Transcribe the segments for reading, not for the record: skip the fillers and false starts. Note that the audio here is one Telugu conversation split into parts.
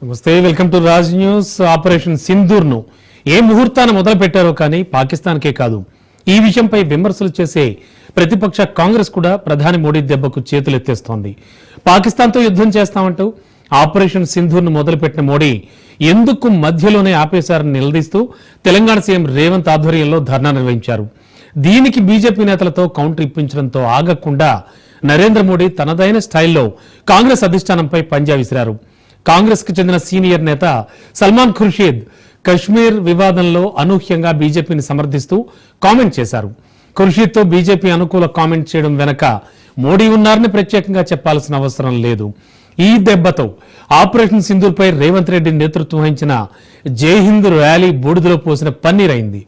నమస్తే, welcome to Raj news. Operation Sindoor ను ఏ ముహూర్తాన్ని మొదలు పెట్టారో కానీ పాకిస్తాన్కే కాదు, ఈ విషయంపై విమర్శలు చేసే ప్రతిపక్ష కాంగ్రెస్ కూడా ప్రధాని మోడీ దెబ్బకు చేతులెత్తేస్తోంది. పాకిస్తాన్తో యుద్ధం చేస్తామంటూ ఆపరేషన్ సింధూర్ ను మొదలుపెట్టిన మోడీ ఎందుకు మధ్యలోనే ఆపేశారని నిలదీస్తూ తెలంగాణ సీఎం రేవంత్ ఆధ్వర్యంలో ధర్నా నిర్వహించారు. దీనికి బీజేపీ నేతలతో కౌంటర్ ఇప్పించడంతో ఆగకుండా నరేంద్ర మోడీ తనదైన స్టైల్లో కాంగ్రెస్ అధిష్టానంపై పంజా విసిరారు. కాంగ్రెస్ కు చెందిన సీనియర్ నేత సల్మాన్ ఖుర్షీద్ కశ్మీర్ వివాదంలో అనూహ్యంగా బీజేపీని సమర్థిస్తూ కామెంట్ చేశారు. ఖుర్షీద్తో బీజేపీ అనుకూల కామెంట్ చేయడం వెనక మోడీ ఉన్నారని ప్రత్యేకంగా చెప్పాల్సిన అవసరం లేదు. ఈ దెబ్బతో ఆపరేషన్ సింధూర్ పై రేవంత్ రెడ్డి నేతృత్వం వహించిన జై హింద్ ర్యాలీ బూడిదలో పోసిన పన్నీరైంది.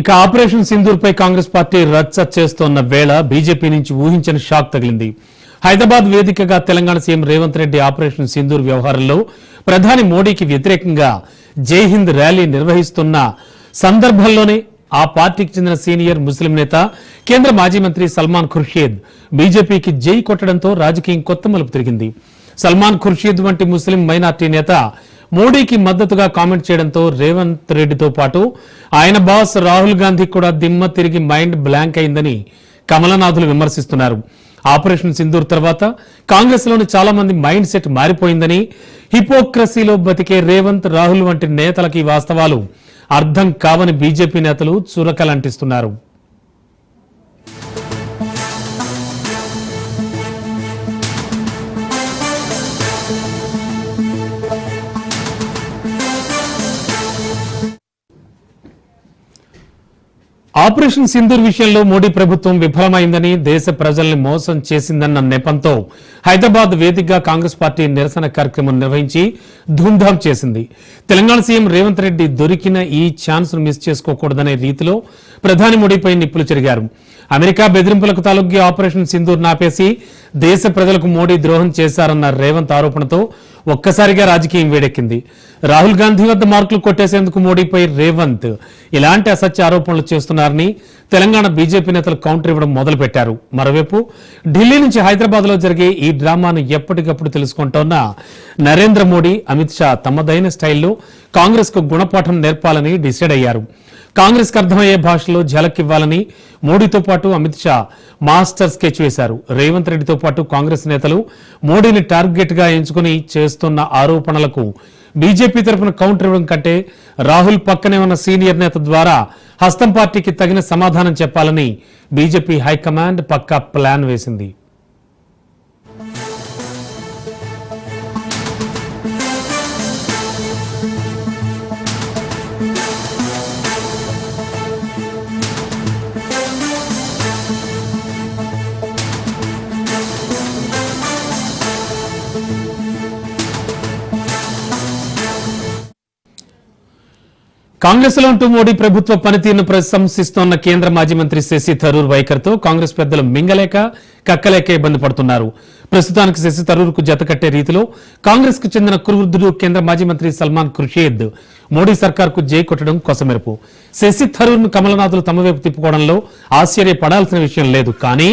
ఇక ఆపరేషన్ సింధూర్ పై కాంగ్రెస్ పార్టీ రచ్చ చేస్తోన్న వేళ బీజేపీ నుంచి ఊహించని షాక్ తగిలింది. హైదరాబాద్ వేదికగా తెలంగాణ సీఎం రేవంత్ రెడ్డి ఆపరేషన్ సింధూర్ వ్యవహారంలో ప్రధాని మోడీకి వ్యతిరేకంగా జై హింద్ ర్యాలీ నిర్వహిస్తున్న సందర్భంలోనే ఆ పార్టీకి చెందిన సీనియర్ ముస్లిం నేత కేంద్ర మాజీ మంత్రి సల్మాన్ ఖుర్షీద్ బీజేపీకి జై కొట్టడంతో రాజకీయం కొత్త మలుపు తిరిగింది. సల్మాన్ ఖుర్షీద్ వంటి ముస్లిం మైనార్టీ నేత మోడీకి మద్దతుగా కామెంట్ చేయడంతో రేవంత్ రెడ్డితో పాటు ఆయన బాస్ రాహుల్ గాంధీ కూడా దిమ్మ తిరిగి మైండ్ బ్లాంక్ అయిందని కమలనాథులు విమర్శిస్తున్నారు. ఆపరేషన్ సింధూర్ తర్వాత కాంగ్రెస్ లోని చాలా మంది మైండ్ సెట్ మారిపోయిందని, హిపోక్రసీలో బతికే రేవంత్ రాహుల్ వంటి నేతలకి వాస్తవాలు అర్థం కావని బీజేపీ నేతలు చురకలంటిస్తున్నారు. ఆపరేషన్ సింధూర్ విషయంలో మోడీ ప్రభుత్వం విఫలమైందని, దేశ ప్రజల్ని మోసం చేసిందన్న నెపంతో హైదరాబాద్ వేదికగా కాంగ్రెస్ పార్టీ నిరసన కార్యక్రమం నిర్వహించి ధూమ్ధాం చేసింది. తెలంగాణ సీఎం రేవంత్ రెడ్డి దొరికిన ఈ ఛాన్స్ ను మిస్ చేసుకోకూడదనే రీతిలో ప్రధాని మోడీపై నిప్పులు చెరిగారు. అమెరికా బెదిరింపులకు తాలూకి ఆపరేషన్ సింధూర్ నాపేసి దేశ ప్రజలకు మోడీ ద్రోహం చేశారన్న రేవంత్ ఆరోపణతో ఒక్కసారిగా రాజకీయం వేడెక్కింది. రాహుల్ గాంధీ వద్ద మార్కులు కొట్టేసేందుకు మోడీపై రేవంత్ ఇలాంటి అసత్య ఆరోపణలు చేస్తున్నారని తెలంగాణ బీజేపీ నేతలు కౌంటర్ ఇవ్వడం మొదలుపెట్టారు. మరోవైపు ఢిల్లీ నుంచి హైదరాబాద్ లో జరిగే ఈ డ్రామాను ఎప్పటికప్పుడు తెలుసుకుంటోన్న నరేంద్ర మోడీ, అమిత్ షా తమదైన స్టైల్లో కాంగ్రెస్ కు గుణపాఠం నేర్పాలని డిసైడ్ అయ్యారు. కాంగ్రెస్ కు అర్థమయ్యే భాషలో ఝలక్ ఇవ్వాలని మోడీతో పాటు అమిత్ షా మాస్టర్ స్కెచ్ వేశారు. రేవంత్ రెడ్డితో పాటు కాంగ్రెస్ నేతలు మోడీని టార్గెట్ గా ఎంచుకుని చేస్తున్న ఆరోపణలకు బీజేపీ తరఫున కౌంటర్ ఇవ్వడం కంటే రాహుల్ పక్కనే ఉన్న సీనియర్ నేత ద్వారా హస్తం పార్టీకి తగిన సమాధానం చెప్పాలని బీజేపీ హైకమాండ్ పక్కా ప్లాన్ వేసింది. కాంగ్రెస్ లో ఉంటూ మోడీ ప్రభుత్వ పనితీరును ప్రశంసిస్తోన్న కేంద్ర మాజీ మంత్రి శశి థరూర్ వైఖరితో కాంగ్రెస్ పెద్దలు మింగలేక కక్కలేక ఇబ్బంది పడుతున్నారు. ప్రస్తుతానికి శశి థరూర్ కు జతకట్టే రీతిలో కాంగ్రెస్ కు చెందిన కురువృద్ధుడు కేంద్ర మాజీ మంత్రి సల్మాన్ ఖుర్షీద్ మోడీ సర్కార్ కు జై కొట్టడం కొసమెరుపు. శశి థరూర్ ను కమలనాథులు తమ వైపు తిప్పుకోవడంలో ఆశ్చర్యపడాల్సిన విషయం లేదు. కానీ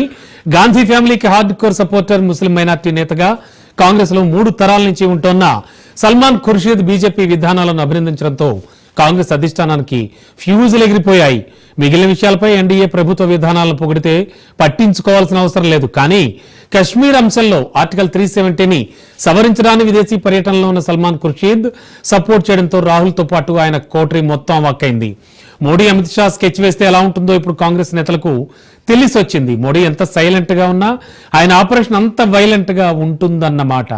గాంధీ ఫ్యామిలీకి హార్డ్ కోర్ సపోర్టర్, ముస్లిం మైనార్టీ నేతగా కాంగ్రెస్ లో 3 తరాల నుంచి ఉంటోన్న సల్మాన్ ఖుర్షీద్ బీజేపీ విధానాలను అభినందించడంతో కాంగ్రెస్ అధిష్టానానికి ఫ్యూజులు ఎగిరిపోయాయి. మిగిలిన విషయాలపై ఎన్డీఏ ప్రభుత్వ విధానాలను పొగిడితే పట్టించుకోవాల్సిన అవసరం లేదు. కానీ కశ్మీర్ అంశంలో ఆర్టికల్ 370ని సవరించడానికి విదేశీ పర్యటనలో ఉన్న సల్మాన్ ఖుర్షీద్ సపోర్ట్ చేయడంతో రాహుల్ తో పాటు ఆయన కోటరీ మొత్తం అవాక్కైంది. మోడీ అమిత్ షా స్కెచ్ వేస్తే ఎలా ఉంటుందో ఇప్పుడు కాంగ్రెస్ నేతలకు తెలిసొచ్చింది. మోడీ ఎంత సైలెంట్ గా ఉన్నా ఆయన ఆపరేషన్ అంత వైలెంట్ గా ఉంటుందన్నమాట.